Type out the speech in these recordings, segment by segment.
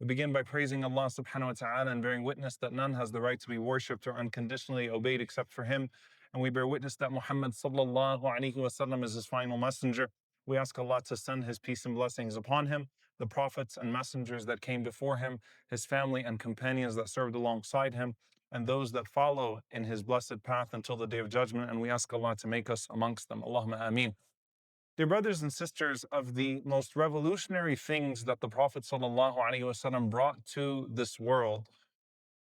We begin by praising Allah subhanahu wa ta'ala and bearing witness that none has the right to be worshipped or unconditionally obeyed except for Him. And we bear witness that Muhammad sallallahu alaihi wasallam is His final messenger. We ask Allah to send His peace and blessings upon Him, the prophets and messengers that came before Him, His family and companions that served alongside Him, and those that follow in His blessed path until the Day of Judgment. And we ask Allah to make us amongst them. Allahumma Ameen. Dear brothers and sisters, of the most revolutionary things that the Prophet ﷺ brought to this world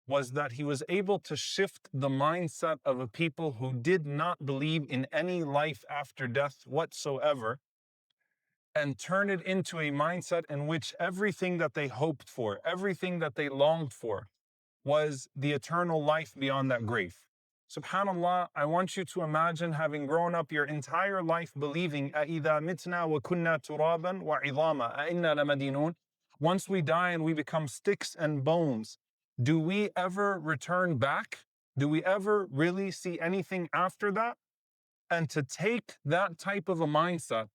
was that he was able to shift the mindset of a people who did not believe in any life after death whatsoever and turn it into a mindset in which everything that they hoped for, everything that they longed for was the eternal life beyond that grave. SubhanAllah, I want you to imagine having grown up your entire life believing أَإِذَا مِتْنَا وَكُنَّا تُرَابًا وَعِظَامًا أَإِنَّا لَمَدِينُونَ. Once we die and we become sticks and bones, do we ever return back? Do we ever really see anything after that? And to take that type of a mindset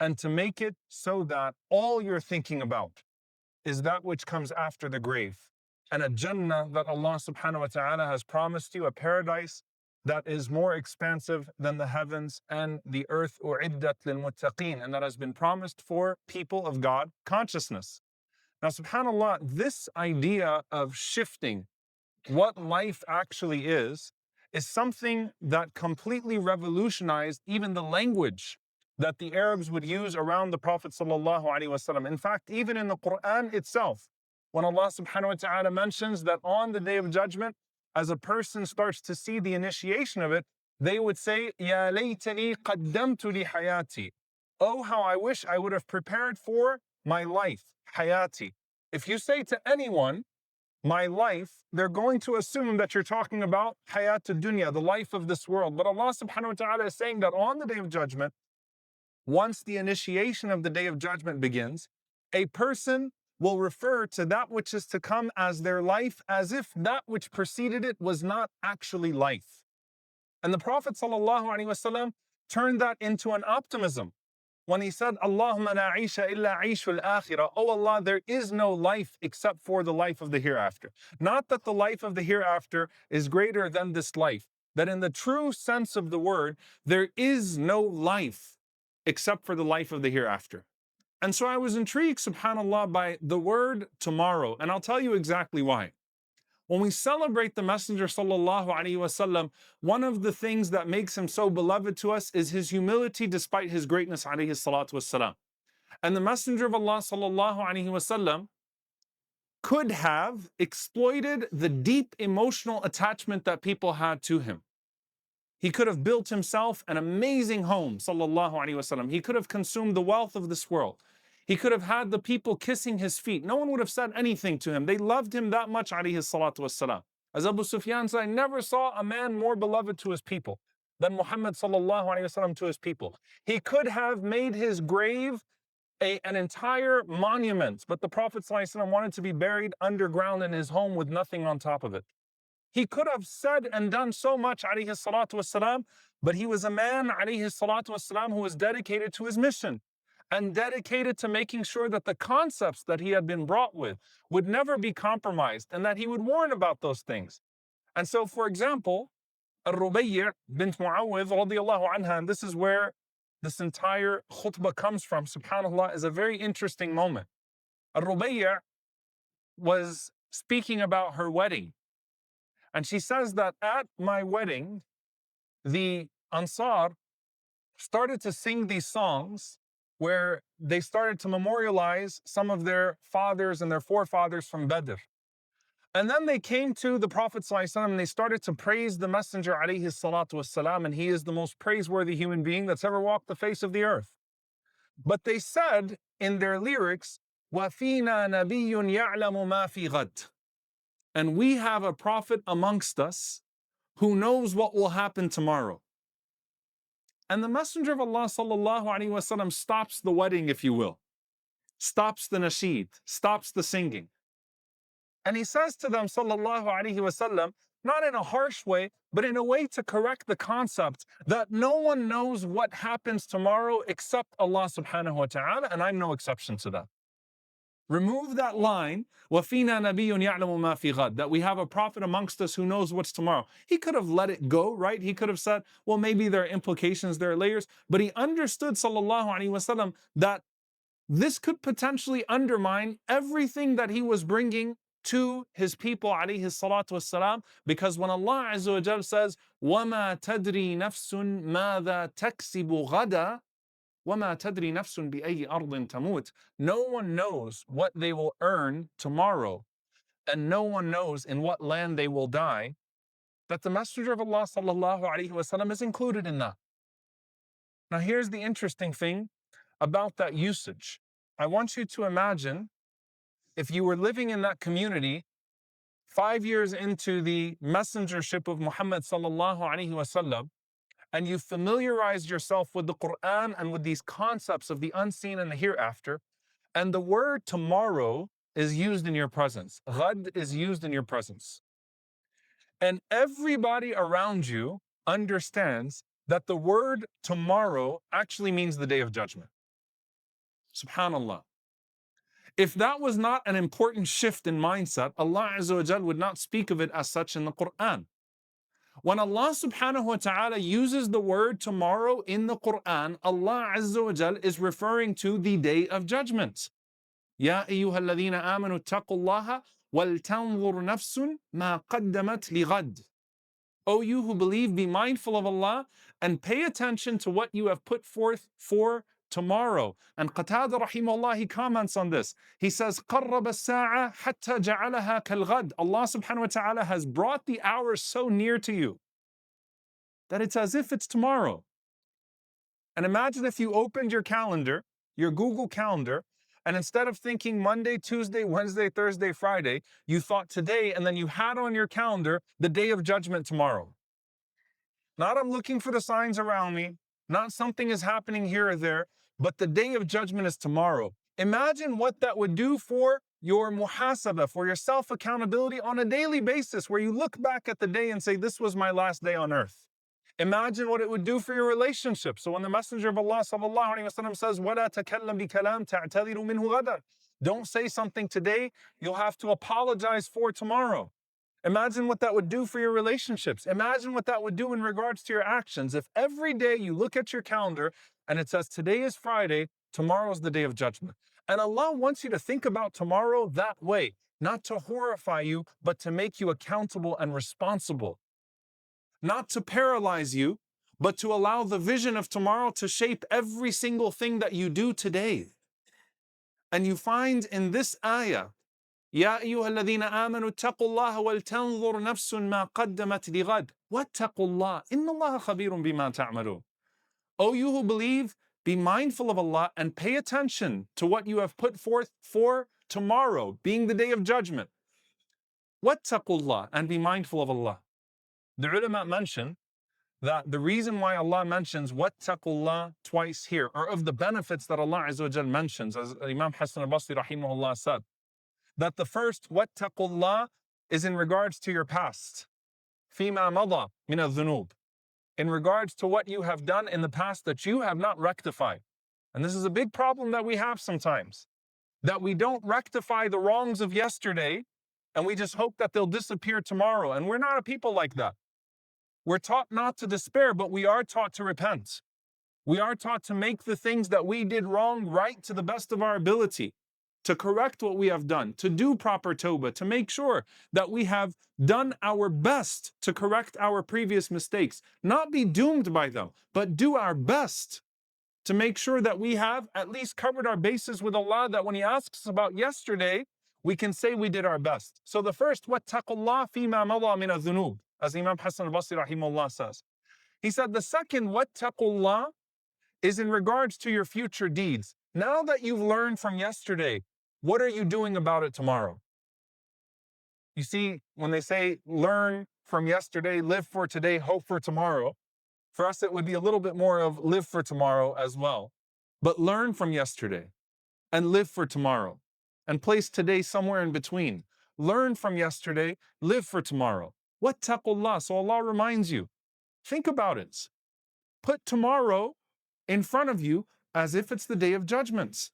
and to make it so that all you're thinking about is that which comes after the grave. And a Jannah that Allah subhanahu wa ta'ala has promised you, a paradise that is more expansive than the heavens and the earth, u'iddat lil muttaqeen, and that has been promised for people of God consciousness. Now, subhanAllah, this idea of shifting what life actually is something that completely revolutionized even the language that the Arabs would use around the Prophet sallallahu alaihi wasallam. In fact, even in the Qur'an itself, when Allah subhanahu wa ta'ala mentions that on the Day of Judgment, as a person starts to see the initiation of it, they would say, Ya laytani qaddamtu li hayati. Oh, how I wish I would have prepared for my life, hayati. If you say to anyone, my life, they're going to assume that you're talking about hayat dunya, the life of this world. But Allah subhanahu wa ta'ala is saying that on the Day of Judgment, once the initiation of the Day of Judgment begins, a person will refer to that which is to come as their life, as if that which preceded it was not actually life. And the Prophet ﷺ turned that into an optimism when he said, Allahumma la aisha illa aishul akhirah. Oh Allah, there is no life except for the life of the hereafter. Not that the life of the hereafter is greater than this life, that in the true sense of the word, there is no life except for the life of the hereafter. And so I was intrigued, subhanAllah, by the word tomorrow. And I'll tell you exactly why. When we celebrate the Messenger sallallahu alaihi wasallam, one of the things that makes him so beloved to us is his humility despite his greatness alayhi salatu wasalam. And the Messenger of Allah sallallahu alaihi wasallam could have exploited the deep emotional attachment that people had to him. He could have built himself an amazing home, sallallahu alaihi wasallam. He could have consumed the wealth of this world. He could have had the people kissing his feet. No one would have said anything to him. They loved him that much, alayhi salatu wasalam. As Abu Sufyan said, I never saw a man more beloved to his people than Muhammad sallallahu alaihi wasallam to his people. He could have made his grave an entire monument, but the Prophet sallallahu alaihi wasallam wanted to be buried underground in his home with nothing on top of it. He could have said and done so much, alayhi salatu wasalam, but he was a man, alayhi salatu wasalam, who was dedicated to his mission and dedicated to making sure that the concepts that he had been brought with would never be compromised and that he would warn about those things. And so, for example, Rubayya bint Muawwidh radiyallahu anha, and this is where this entire khutbah comes from, subhanAllah, is a very interesting moment. Rubayya was speaking about her wedding. And she says that at my wedding, the Ansar started to sing these songs where they started to memorialize some of their fathers and their forefathers from Badr. And then they came to the Prophet ﷺ and they started to praise the Messenger alayhi salatu wasalam, and he is the most praiseworthy human being that's ever walked the face of the earth. But they said in their lyrics, وَفِينَا نَبِيٌّ يَعْلَمُ مَا فِي غَدٍ. And we have a prophet amongst us who knows what will happen tomorrow. And the Messenger of Allah sallallahu alaihi wasallam stops the wedding, if you will, stops the nasheed, stops the singing. And he says to them, sallallahu alaihi wasallam, not in a harsh way, but in a way to correct the concept that no one knows what happens tomorrow except Allah subhanahu wa ta'ala, and I'm no exception to that. Remove that line, وَفِينَا نَبِيٌّ يَعْلَمُ مَا فِي غَدٍ, that we have a prophet amongst us who knows what's tomorrow. He could have let it go, right? He could have said, well, maybe there are implications, there are layers, but he understood, sallallahu alaihi wasallam, that this could potentially undermine everything that he was bringing to his people, alayhi salatu wassalam, because when Allah Azza wa Jal says, وَمَا تَدْرِي نَفْسٌ مَاذَا تَكْسِبُ غَدًا وَمَا تَدْرِي نَفْسٌ بِأَيِّ أَرْضٍ تَمُوتُ, no one knows what they will earn tomorrow, and no one knows in what land they will die, that the Messenger of Allah sallallahu alaihi wasallam is included in that. Now here's the interesting thing about that usage. I want you to imagine if you were living in that community 5 years into the messengership of Muhammad sallallahu alaihi wasallam, and you familiarized yourself with the Qur'an and with these concepts of the unseen and the hereafter, and the word tomorrow is used in your presence. Ghad is used in your presence. And everybody around you understands that the word tomorrow actually means the day of judgment. Subhanallah. If that was not an important shift in mindset, Allah Azza wa Jal would not speak of it as such in the Qur'an. When Allah subhanahu wa ta'ala uses the word tomorrow in the Qur'an, Allah Azza wa Jal is referring to the day of judgment. يا أيها الذين آمنوا اتقوا الله ولتنظر نفس ما قدمت لغد. O you who believe, be mindful of Allah and pay attention to what you have put forth for tomorrow. And Qatada rahimahullah, he comments on this. He says, قَرَّبَ السَّاعَةَ حَتَّى جَعَلَهَا كَالْغَدْ. Allah subhanahu wa ta'ala has brought the hours so near to you that it's as if it's tomorrow. And imagine if you opened your calendar, your Google Calendar, and instead of thinking Monday, Tuesday, Wednesday, Thursday, Friday, you thought today, and then you had on your calendar the day of judgment tomorrow. Not I'm looking for the signs around me, not something is happening here or there, but the day of judgment is tomorrow. Imagine what that would do for your muhasabah, for your self-accountability on a daily basis, where you look back at the day and say, this was my last day on earth. Imagine what it would do for your relationship. So when the Messenger of Allah sallallahu alaihi wasallam says, وَلَا تَكَلَّمْ بِكَلَامٍ تَعْتَذِرُ مِنْهُ غَدًا, don't say something today, you'll have to apologize for tomorrow. Imagine what that would do for your relationships. Imagine what that would do in regards to your actions. If every day you look at your calendar and it says today is Friday, tomorrow is the day of judgment. And Allah wants you to think about tomorrow that way, not to horrify you, but to make you accountable and responsible. Not to paralyze you, but to allow the vision of tomorrow to shape every single thing that you do today. And you find in this ayah, يا أيها الذين آمنوا اتقوا الله ولتنظر نفس ما قدمت لغد واتقوا الله إن الله خبير بما تعملون. O you who believe, be mindful of Allah and pay attention to what you have put forth for tomorrow, being the day of judgment. واتقوا الله, and be mindful of Allah. The ulama mention that the reason why Allah mentions wattaqullah twice here, or of the benefits that Allah Azza wa Jal mentions, as Imam Hassan al-Basri rahimahullah said, that the first wattaqullah is in regards to your past. فيما مضى من الذنوب, in regards to what you have done in the past that you have not rectified. And this is a big problem that we have sometimes, that we don't rectify the wrongs of yesterday and we just hope that they'll disappear tomorrow. And we're not a people like that. We're taught not to despair, but we are taught to repent. We are taught to make the things that we did wrong right to the best of our ability, to correct what we have done, to do proper tawbah, to make sure that we have done our best to correct our previous mistakes, not be doomed by them, but do our best to make sure that we have at least covered our bases with Allah, that when He asks us about yesterday, we can say we did our best. So the first, وَاتَّقُوا اللَّهَ فِي مَا مَضَى مِنَ الذُّنُوبِ, as Imam Hassan al-Basri rahimahullah says. He said the second, وَاتَّقُوا اللَّهَ, is in regards to your future deeds. Now that you've learned from yesterday, what are you doing about it tomorrow? You see, when they say learn from yesterday, live for today, hope for tomorrow, for us it would be a little bit more of live for tomorrow as well. But learn from yesterday and live for tomorrow and place today somewhere in between. Learn from yesterday, live for tomorrow. Wattaqullah, so Allah reminds you. Think about it. Put tomorrow in front of you as if it's the day of judgment.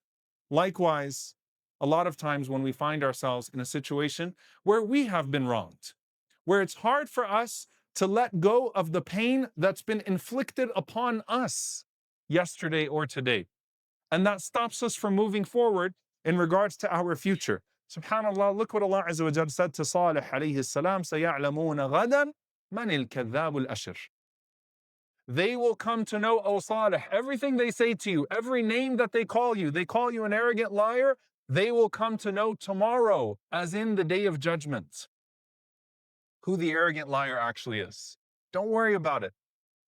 Likewise, a lot of times when we find ourselves in a situation where we have been wronged, where it's hard for us to let go of the pain that's been inflicted upon us yesterday or today. And that stops us from moving forward in regards to our future. SubhanAllah, look what Allah Azza wa Jal said to Salih alayhi salam, سَيَعْلَمُونَ غَدًا مَنِ الْكَذَّابُ الْأَشِرُ. They will come to know, O Salih, everything they say to you, every name that they call you an arrogant liar, they will come to know tomorrow, as in the day of judgment, who the arrogant liar actually is. Don't worry about it.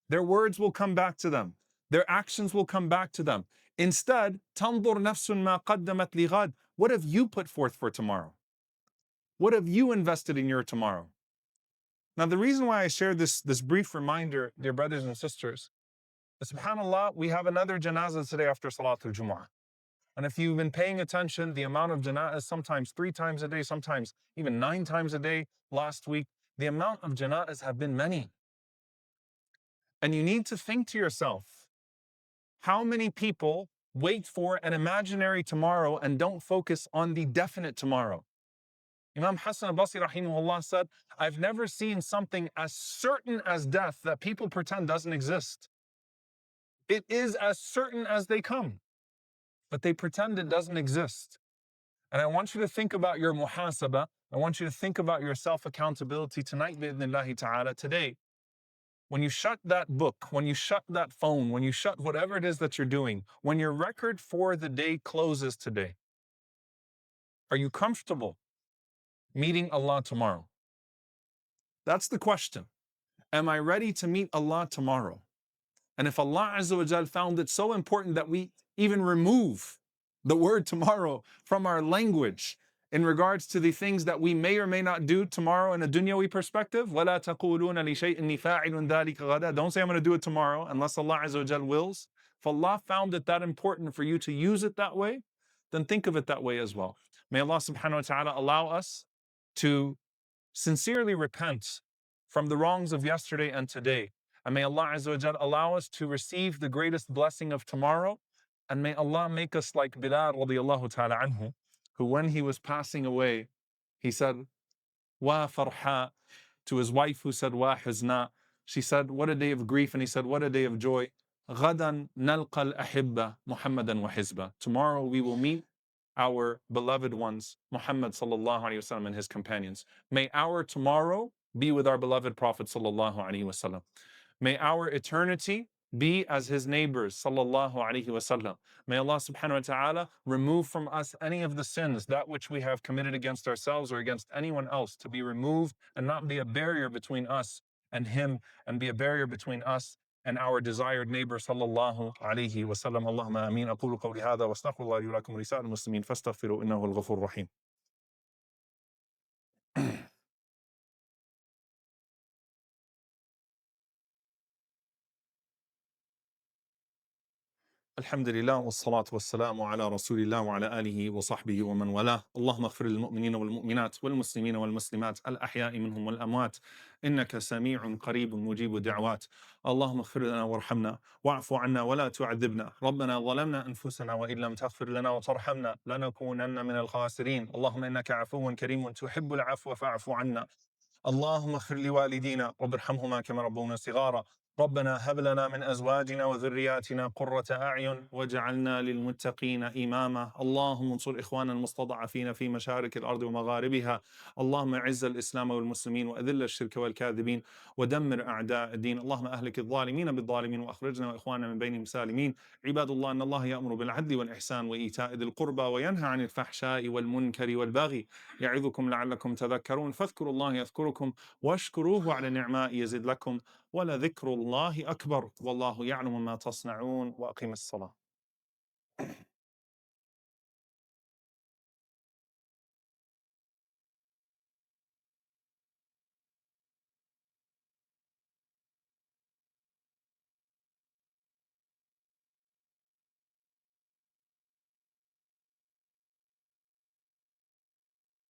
Their words will come back to them. Their actions will come back to them. Instead, تَنْظُرْ نَفْسٌ مَا قَدَّمَتْ لِغَدٍ. What have you put forth for tomorrow? What have you invested in your tomorrow? Now, the reason why I share this brief reminder, dear brothers and sisters, is subhanAllah, we have another janazah today after Salatul Jumu'ah. And if you've been paying attention, the amount of janazahs, sometimes 3 times a day, sometimes even 9 times a day last week, the amount of janazahs have been many. And you need to think to yourself, how many people wait for an imaginary tomorrow and don't focus on the definite tomorrow? Imam Hassan al-Basri rahimahullah said, I've never seen something as certain as death that people pretend doesn't exist. It is as certain as they come, but they pretend it doesn't exist. And I want you to think about your muhasabah. I want you to think about your self-accountability tonight, bi'idhnillahi ta'ala, today. When you shut that book, when you shut that phone, when you shut whatever it is that you're doing, when your record for the day closes today, are you comfortable meeting Allah tomorrow? That's the question. Am I ready to meet Allah tomorrow? And if Allah Azza wa Jal found it so important that we even remove the word tomorrow from our language in regards to the things that we may or may not do tomorrow in a dunyawi perspective, وَلَا تَقُولُونَ لِشَيْءٍ فَاعِلٌ ذَلِكَ غَدًا. Don't say I'm going to do it tomorrow unless Allah Azza wa Jal wills. If Allah found it that important for you to use it that way, then think of it that way as well. May Allah subhanahu wa ta'ala allow us to sincerely repent from the wrongs of yesterday and today. And may Allah Azza wa Jal allow us to receive the greatest blessing of tomorrow. And may Allah make us like Bilal radiallahu ta'ala anhu, who when he was passing away, he said, Wa farha, to his wife who said, Wa huzna. She said, what a day of grief. And he said, what a day of joy. Ghadan nalqa al-ahibba Muhammadan wa hizba. Tomorrow we will meet our beloved ones, Muhammad sallallahu alayhi wasallam and his companions. May our tomorrow be with our beloved Prophet sallallahu alayhi wasallam. May our eternity be as his neighbors sallallahu alayhi wasallam. May Allah subhanahu wa ta'ala remove from us any of the sins, that which we have committed against ourselves or against anyone else, to be removed and not be a barrier between us and him, and be a barrier between us and our desired neighbor sallallahu alayhi wa sallam. Allahumma ameen. أقول قولي هذا واستغفر الله لي ولكم ولسائر المسلمين فاستغفروا إنه هو الغفور الرحيم. الحمد لله والصلاة والسلام على رسول الله وعلى آله وصحبه ومن والاه. اللهم اغفر للمؤمنين والمؤمنات والمسلمين والمسلمات الأحياء منهم والأموات إنك سميع قريب مجيب دعوات. اللهم اغفر لنا وارحمنا واعف عنا ولا تعذبنا. ربنا ظلمنا أنفسنا وإن لم تغفر لنا وترحمنا لنكونن من الخاسرين. اللهم إنك عفو كريم تحب العفو فاعف عنا. اللهم اغفر لوالدينا رب ارحمهما كما ربونا صغارا. ربنا هب لنا من أزواجنا وذرياتنا قرة أعين واجعلنا للمتقين إماما. اللهم انصر إخواننا المستضعفين في مشارق الأرض ومغاربها. اللهم أعز الإسلام والمسلمين وأذل الشرك والكاذبين ودمر أعداء الدين. اللهم أهلك الظالمين بالظالمين وأخرجنا وإخواننا من بينهم سالمين. عباد الله، إن الله يأمر بالعدل والإحسان وإيتاء ذي القربى وينهى عن الفحشاء والمنكر والبغي يعظكم لعلكم تذكرون. فاذكروا الله يذكركم واشكروه على النعماء يزد لكم ولذكر الله أكبر والله يعلم ما تصنعون. وأقم الصلاة.